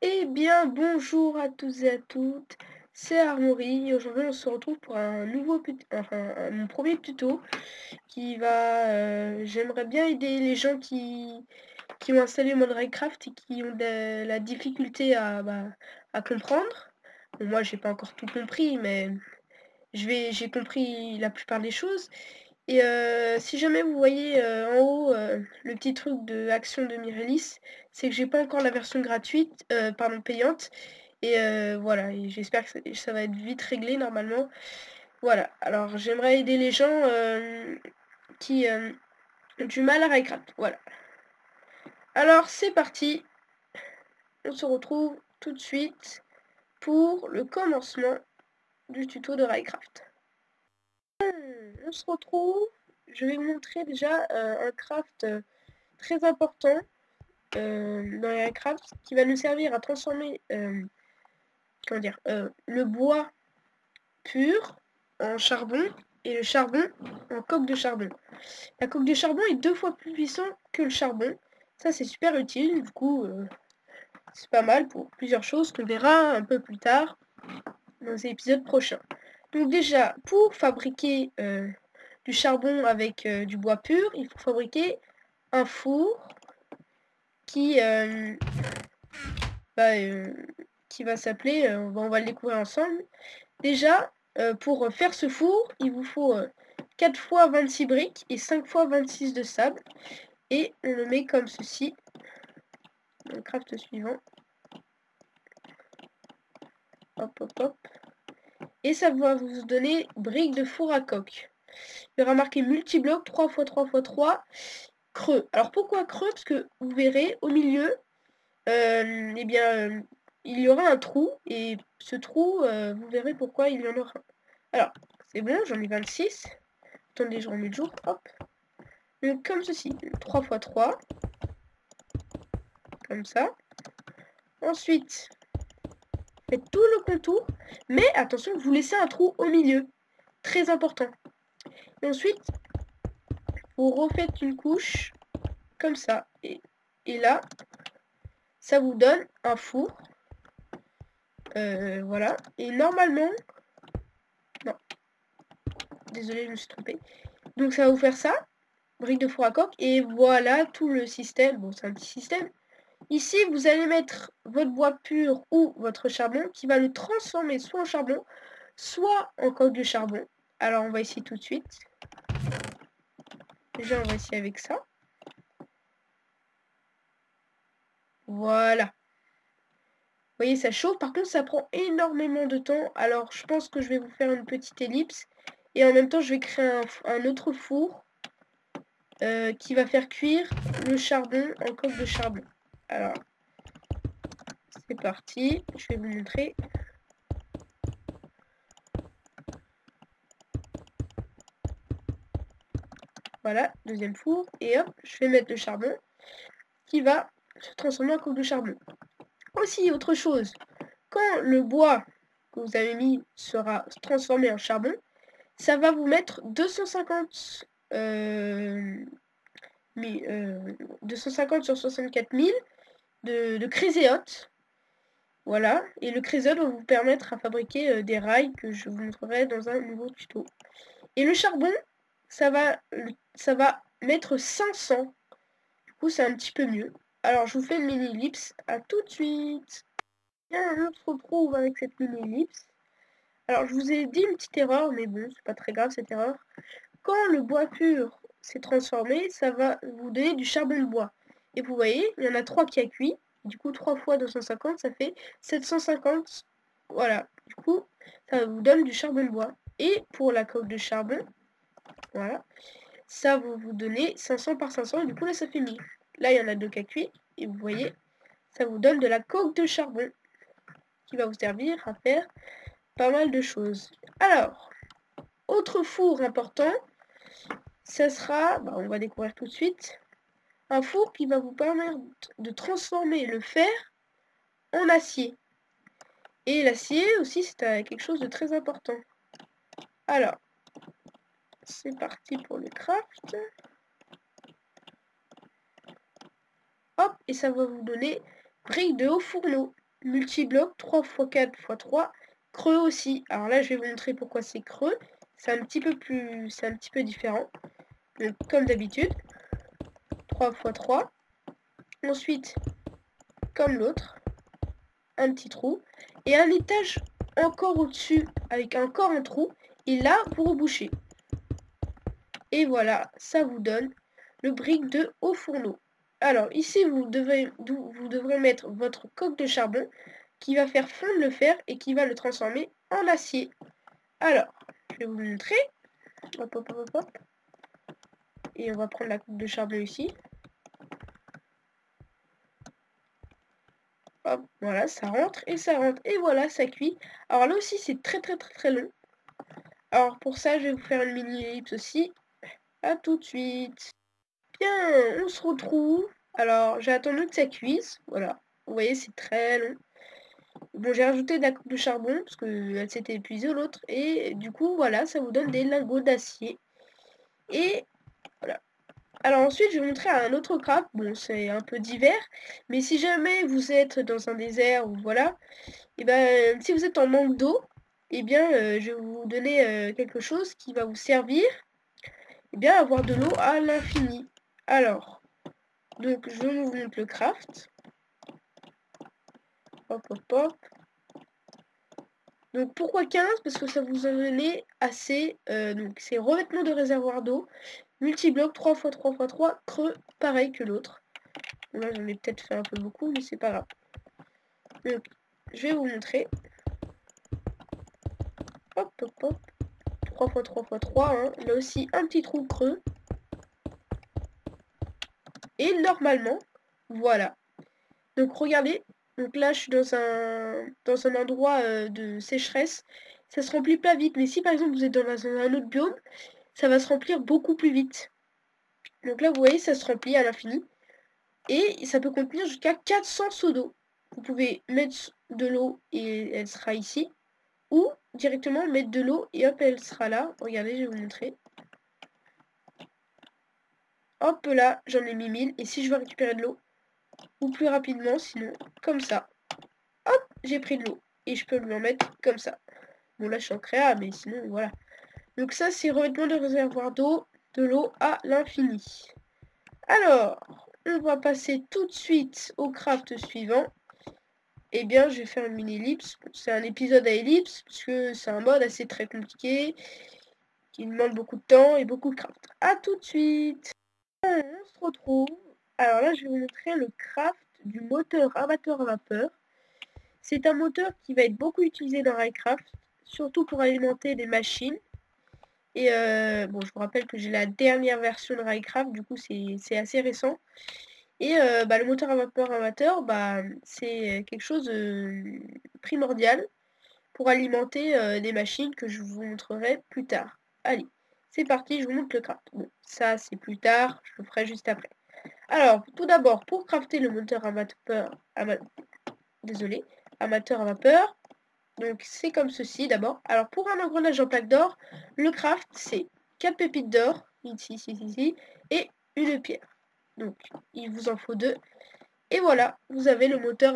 Eh bien, bonjour à tous et à toutes, c'est Armory et aujourd'hui on se retrouve pour un nouveau mon premier tuto j'aimerais bien aider les gens qui ont installé le mode Minecraft et qui ont la difficulté à comprendre. Bon, moi j'ai pas encore tout compris, mais j'ai compris la plupart des choses. Et si jamais vous voyez, en haut, le petit truc de action de Mirelis, c'est que j'ai pas encore la version gratuite, pardon payante et voilà et j'espère que ça va être vite réglé normalement. Voilà, alors j'aimerais aider les gens, qui, ont du mal à Minecraft, voilà. Alors c'est parti, on se retrouve tout de suite pour le commencement du tuto de Minecraft. On se retrouve, je vais vous montrer déjà, un craft, très important dans Minecraft qui va nous servir à transformer comment dire le bois pur en charbon et le charbon en coque de charbon. La coque de charbon est 2 fois plus puissant que le charbon. Ça c'est super utile, du coup c'est pas mal pour plusieurs choses qu'on verra un peu plus tard dans les épisodes prochains. Donc déjà, pour fabriquer du charbon avec du bois pur, il faut fabriquer un four qui qui va s'appeler, on va le découvrir ensemble. Déjà, pour faire ce four, il vous faut 4 fois 26 briques et 5 fois 26 de sable. Et on le met comme ceci, dans le craft suivant. Hop, hop, hop. Et ça va vous donner briques de four à coque. Il y aura marqué multibloc 3 x 3 x 3 creux. Alors pourquoi creux? Parce que vous verrez au milieu, eh bien, il y aura un trou, et ce trou, vous verrez pourquoi il y en aura un. Alors, c'est bon, j'en ai 26. Attendez, je remets le jour, hop. Donc comme ceci, 3 x 3, comme ça. Ensuite, faites tout le contour, mais attention, vous laissez un trou au milieu, très important. Et ensuite, vous refaites une couche, comme ça, et là, ça vous donne un four. Voilà, et normalement, non, désolé, je me suis trompée. Donc ça va vous faire ça, brique de four à coque, et voilà tout le système. Bon, c'est un petit système. Ici, vous allez mettre votre bois pur ou votre charbon qui va le transformer soit en charbon, soit en coque de charbon. Alors, on va essayer tout de suite. Déjà, on va essayer avec ça. Voilà. Vous voyez, ça chauffe. Par contre, ça prend énormément de temps. Alors, je pense que je vais vous faire une petite ellipse. Et en même temps, je vais créer un autre four qui va faire cuire le charbon en coque de charbon. Alors, c'est parti. Je vais vous montrer. Voilà, deuxième four. Et hop, je vais mettre le charbon qui va se transformer en coque de charbon. Aussi, autre chose, quand le bois que vous avez mis sera transformé en charbon, ça va vous mettre 250 sur 64 000 de créséote. Voilà, et le créséote va vous permettre à fabriquer des rails que je vous montrerai dans un nouveau tuto. Et le charbon, ça va mettre 500. Du coup, c'est un petit peu mieux. Alors, je vous fais une mini-ellipse. À tout de suite. Bien, on se retrouve avec cette mini-ellipse. Alors, je vous ai dit une petite erreur, mais bon, c'est pas très grave cette erreur. Quand le bois pur s'est transformé, ça va vous donner du charbon de bois. Et vous voyez, il y en a 3 qui a cuit. Du coup, 3 fois 250, ça fait 750. Voilà. Du coup, ça vous donne du charbon de bois. Et pour la coque de charbon, voilà, ça va vous donner 500 par 500. Et du coup, là, ça fait 1000. Là, il y en a 2 qui a cuit. Et vous voyez, ça vous donne de la coque de charbon qui va vous servir à faire pas mal de choses. Alors, autre four important, ça sera, on va découvrir tout de suite, un four qui va vous permettre de transformer le fer en acier. Et l'acier aussi, c'est quelque chose de très important. Alors, c'est parti pour le craft. Hop, et ça va vous donner briques de haut fourneau. multi-bloc 3x4 x 3, creux aussi. Alors là, je vais vous montrer pourquoi c'est creux. C'est un petit peu différent. Donc, comme d'habitude, 3 x 3. Ensuite, comme l'autre, un petit trou. Et un étage encore au-dessus, avec encore un trou. Et là, vous rebouchez. Et voilà, ça vous donne le brick de haut fourneau. Alors, ici, vous devrez mettre votre coque de charbon qui va faire fondre le fer et qui va le transformer en acier. Alors, je vais vous montrer. Hop, hop, hop, hop. Et on va prendre la coque de charbon ici. Hop, voilà, ça rentre et ça rentre. Et voilà, ça cuit. Alors là aussi, c'est très long. Alors pour ça, je vais vous faire une mini ellipse aussi. À tout de suite. Bien, on se retrouve. Alors, j'ai attendu que ça cuise. Voilà. Vous voyez, c'est très long. Bon, j'ai rajouté de la coupe de charbon parce qu'elle s'était épuisée l'autre. Et du coup, voilà, ça vous donne des lingots d'acier. Et voilà. Alors ensuite, je vais vous montrer un autre craft. Bon, c'est un peu divers. Mais si jamais vous êtes dans un désert ou voilà, et ben, si vous êtes en manque d'eau, et bien, je vais vous donner quelque chose qui va vous servir et bien avoir de l'eau à l'infini. Alors, donc je vous montre le craft. Hop, hop, hop. Donc pourquoi 15? Parce que ça vous a donné assez. Donc c'est revêtement de réservoir d'eau, multi-bloc 3x3x3, creux, pareil que l'autre. Là j'en ai peut-être fait un peu beaucoup, mais c'est pas grave. Donc je vais vous montrer. Hop, hop, hop. 3x3x3, hein. Là aussi un petit trou creux. Et normalement, voilà. Donc regardez, donc là je suis dans un endroit de sécheresse. Ça se remplit pas vite, mais si par exemple vous êtes dans un autre biome, ça va se remplir beaucoup plus vite. Donc là vous voyez, ça se remplit à l'infini. Et ça peut contenir jusqu'à 400 seaux d'eau. Vous pouvez mettre de l'eau et elle sera ici. Ou directement mettre de l'eau et hop, elle sera là. Regardez, je vais vous montrer. Hop là, j'en ai mis 1000. Et si je veux récupérer de l'eau, ou plus rapidement, sinon, comme ça. Hop, j'ai pris de l'eau. Et je peux lui en mettre comme ça. Bon, là, je suis en créa, mais sinon, voilà. Donc ça, c'est revêtement de réservoir d'eau, de l'eau à l'infini. Alors, on va passer tout de suite au craft suivant. Eh bien, je vais faire une mini-ellipse. C'est un épisode à ellipse, puisque c'est un mode assez très compliqué, qui demande beaucoup de temps et beaucoup de craft. A tout de suite. On se retrouve. Alors là, je vais vous montrer le craft du moteur amateur à vapeur. C'est un moteur qui va être beaucoup utilisé dans Minecraft, surtout pour alimenter des machines. Et bon, je vous rappelle que j'ai la dernière version de Minecraft, du coup c'est assez récent. Et le moteur à vapeur amateur, c'est quelque chose de primordial pour alimenter des machines que je vous montrerai plus tard. Allez, c'est parti, je vous montre le craft. Bon, ça c'est plus tard, je le ferai juste après. Alors, tout d'abord, pour crafter le moteur amateur à vapeur, donc c'est comme ceci d'abord. Alors pour un engrenage en plaque d'or, le craft c'est 4 pépites d'or, ici, et une pierre. Donc il vous en faut 2. Et voilà, vous avez le moteur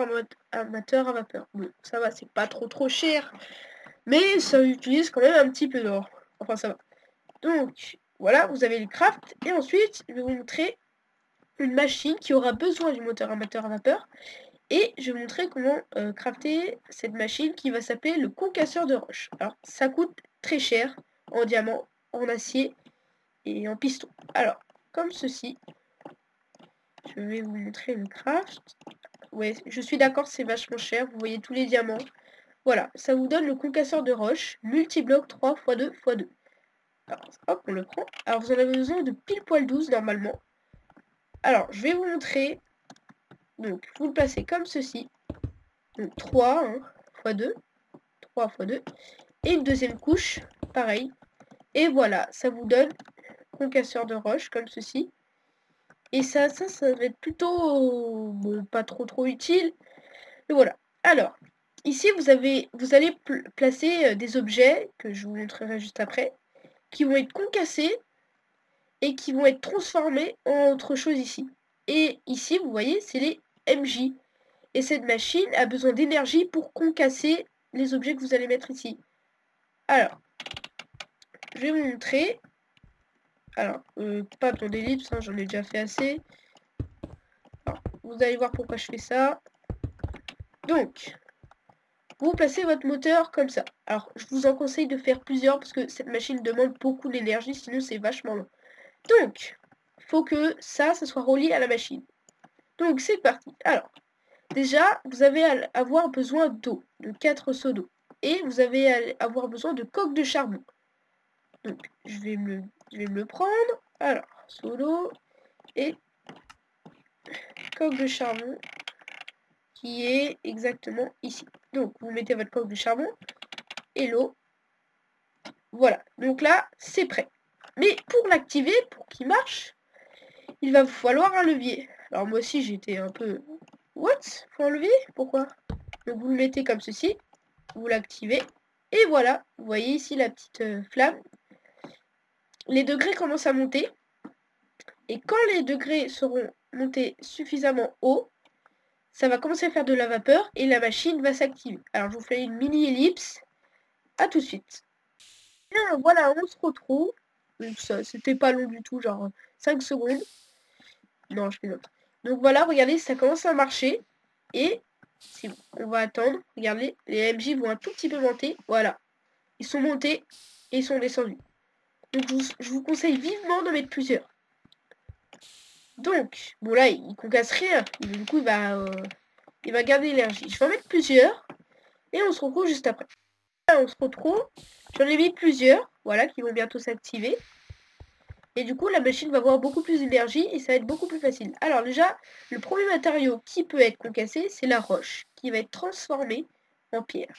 amateur à vapeur. Bon, ça va, c'est pas trop cher, mais ça utilise quand même un petit peu d'or. Enfin ça va. Donc voilà, vous avez le craft. Et ensuite, je vais vous montrer une machine qui aura besoin du moteur amateur à vapeur. Et je vais vous montrer comment crafter cette machine qui va s'appeler le concasseur de roche. Alors, ça coûte très cher en diamant, en acier et en piston. Alors, comme ceci, je vais vous montrer le craft. Ouais, je suis d'accord, c'est vachement cher. Vous voyez tous les diamants. Voilà, ça vous donne le concasseur de roche, multi-bloc 3x2x2. Alors, hop, on le prend. Alors, vous en avez besoin de pile poil 12 normalement. Alors, je vais vous montrer. Donc, vous le placez comme ceci. Donc 3 x 2, 3 x 2, et une deuxième couche, pareil. Et voilà, ça vous donne concasseur de roche, comme ceci. Et ça va être plutôt, bon, pas trop utile. Mais voilà. Alors, ici, vous allez placer des objets, que je vous montrerai juste après, qui vont être concassés et qui vont être transformés en autre chose ici. Et ici, vous voyez, c'est les MJ. Et cette machine a besoin d'énergie pour concasser les objets que vous allez mettre ici. Alors, je vais vous montrer. Alors, pas ton ellipse, hein, j'en ai déjà fait assez. Alors, vous allez voir pourquoi je fais ça. Donc, vous placez votre moteur comme ça. Alors, je vous en conseille de faire plusieurs parce que cette machine demande beaucoup d'énergie, sinon c'est vachement long. Donc, il faut que ça soit relié à la machine. Donc, c'est parti. Alors, déjà, vous allez avoir besoin d'eau, de 4 seaux d'eau. Et vous allez avoir besoin de coques de charbon. Donc, je vais me le prendre. Alors, seau d'eau et coque de charbon qui est exactement ici. Donc, vous mettez votre coque de charbon et l'eau. Voilà. Donc là, c'est prêt. Mais pour l'activer, pour qu'il marche, il va vous falloir un levier. Alors, moi aussi, j'étais un peu... What? Faut un levier? Pourquoi? Donc, vous le mettez comme ceci. Vous l'activez. Et voilà. Vous voyez ici la petite flamme. Les degrés commencent à monter. Et quand les degrés seront montés suffisamment haut, ça va commencer à faire de la vapeur et la machine va s'activer. Alors je vous fais une mini ellipse. À tout de suite. Bien, voilà, on se retrouve. Donc ça, c'était pas long du tout, genre 5 secondes. Non, je plaisante. Donc voilà, regardez, ça commence à marcher. Et si on va attendre. Regardez, les MJ vont un tout petit peu monter. Voilà. Ils sont montés et ils sont descendus. Donc je vous conseille vivement de mettre plusieurs. Donc, bon là, il concasse rien. Du coup, il va garder l'énergie. Je vais en mettre plusieurs. Et on se retrouve juste après. Là, on se retrouve. J'en ai mis plusieurs. Voilà, qui vont bientôt s'activer. Et du coup, la machine va avoir beaucoup plus d'énergie et ça va être beaucoup plus facile. Alors déjà, le premier matériau qui peut être concassé, c'est la roche, qui va être transformée en pierre.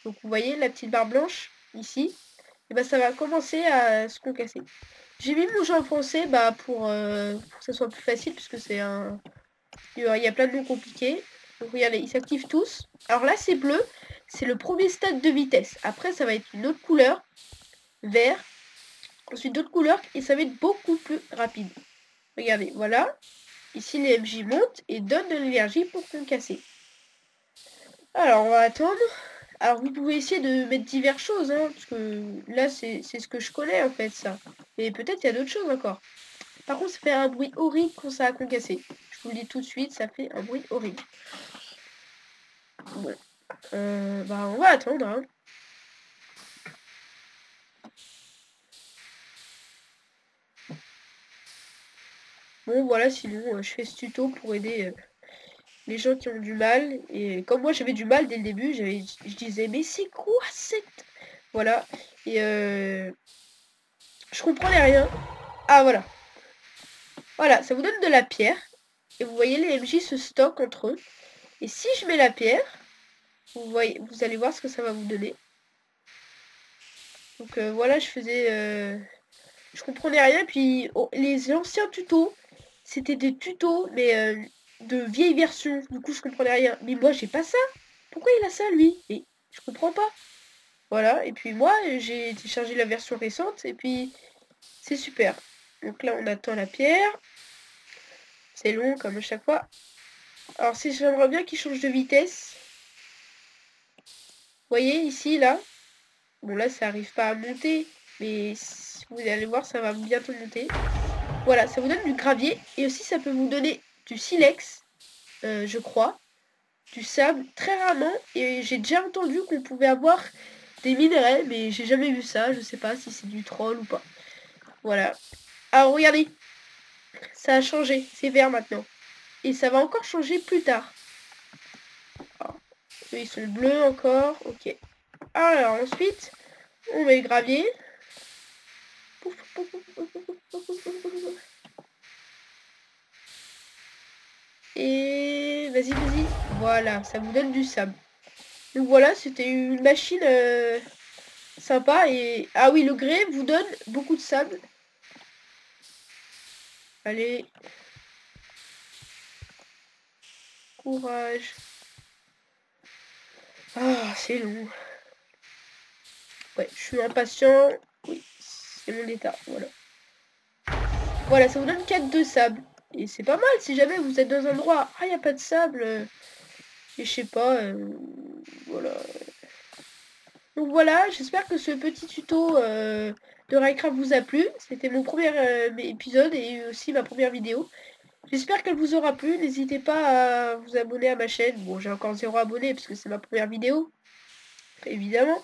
Donc vous voyez la petite barre blanche ici. Et ben ça va commencer à se concasser. J'ai mis mon jeu en français pour que ça soit plus facile, puisque c'est un... Il y a plein de noms compliqués. Donc regardez, ils s'activent tous. Alors là, c'est bleu. C'est le premier stade de vitesse. Après, ça va être une autre couleur. Vert. Ensuite, d'autres couleurs. Et ça va être beaucoup plus rapide. Regardez, voilà. Ici, les MJ montent et donnent de l'énergie pour concasser. Alors, on va attendre. Alors, vous pouvez essayer de mettre diverses choses. Hein, parce que là, c'est ce que je connais, en fait, ça. Mais peut-être il y a d'autres choses encore. Par contre, ça fait un bruit horrible quand ça a concassé. Je vous le dis tout de suite, ça fait un bruit horrible. Bon. On va attendre. Hein. Bon, voilà, sinon, je fais ce tuto pour aider les gens qui ont du mal. Et comme moi, j'avais du mal dès le début, je disais, mais c'est quoi cette... Voilà. Et je comprenais rien. Ah, voilà. Voilà, ça vous donne de la pierre. Et vous voyez, les MJ se stockent entre eux. Et si je mets la pierre, vous allez voir ce que ça va vous donner. Donc voilà, je faisais... je comprenais rien. Puis les anciens tutos, c'était des tutos, mais de vieilles versions. Du coup, je comprenais rien. Mais moi, j'ai pas ça. Pourquoi il a ça, lui? Et je comprends pas. Voilà, et puis moi, j'ai téléchargé la version récente, et puis c'est super. Donc là, on attend la pierre. C'est long, comme à chaque fois. Alors, si j'aimerais bien qu'il change de vitesse. Vous voyez, ici, là. Bon, là, ça arrive pas à monter, mais vous allez voir, ça va bientôt monter. Voilà, ça vous donne du gravier, et aussi, ça peut vous donner du silex, je crois. Du sable, très rarement, et j'ai déjà entendu qu'on pouvait avoir des minerais, mais j'ai jamais vu ça, je sais pas si c'est du troll ou pas. Voilà. Alors regardez, ça a changé, c'est vert maintenant. Et ça va encore changer plus tard. Alors, eux, ils sont bleus encore, ok. Alors ensuite, on met le gravier. Et vas-y, vas-y. Voilà, ça vous donne du sable. Donc voilà, c'était une machine sympa. Et ah oui, le grès vous donne beaucoup de sable. Allez. Courage. Ah, c'est long. Ouais, je suis impatient. Oui, c'est mon état, voilà. Voilà, ça vous donne 4 de sable. Et c'est pas mal si jamais vous êtes dans un endroit, ah, il n'y a pas de sable. Et je sais pas, voilà. Donc voilà, j'espère que ce petit tuto de Minecraft vous a plu. C'était mon premier épisode et aussi ma première vidéo. J'espère qu'elle vous aura plu. N'hésitez pas à vous abonner à ma chaîne. Bon, j'ai encore 0 abonné parce que c'est ma première vidéo, évidemment.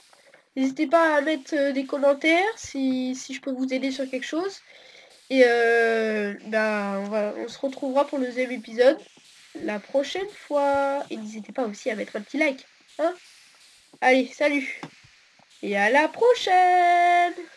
N'hésitez pas à mettre des commentaires si je peux vous aider sur quelque chose. Et on se retrouvera pour le deuxième épisode la prochaine fois. Et n'hésitez pas aussi à mettre un petit like. Hein. Allez, salut. Et à la prochaine!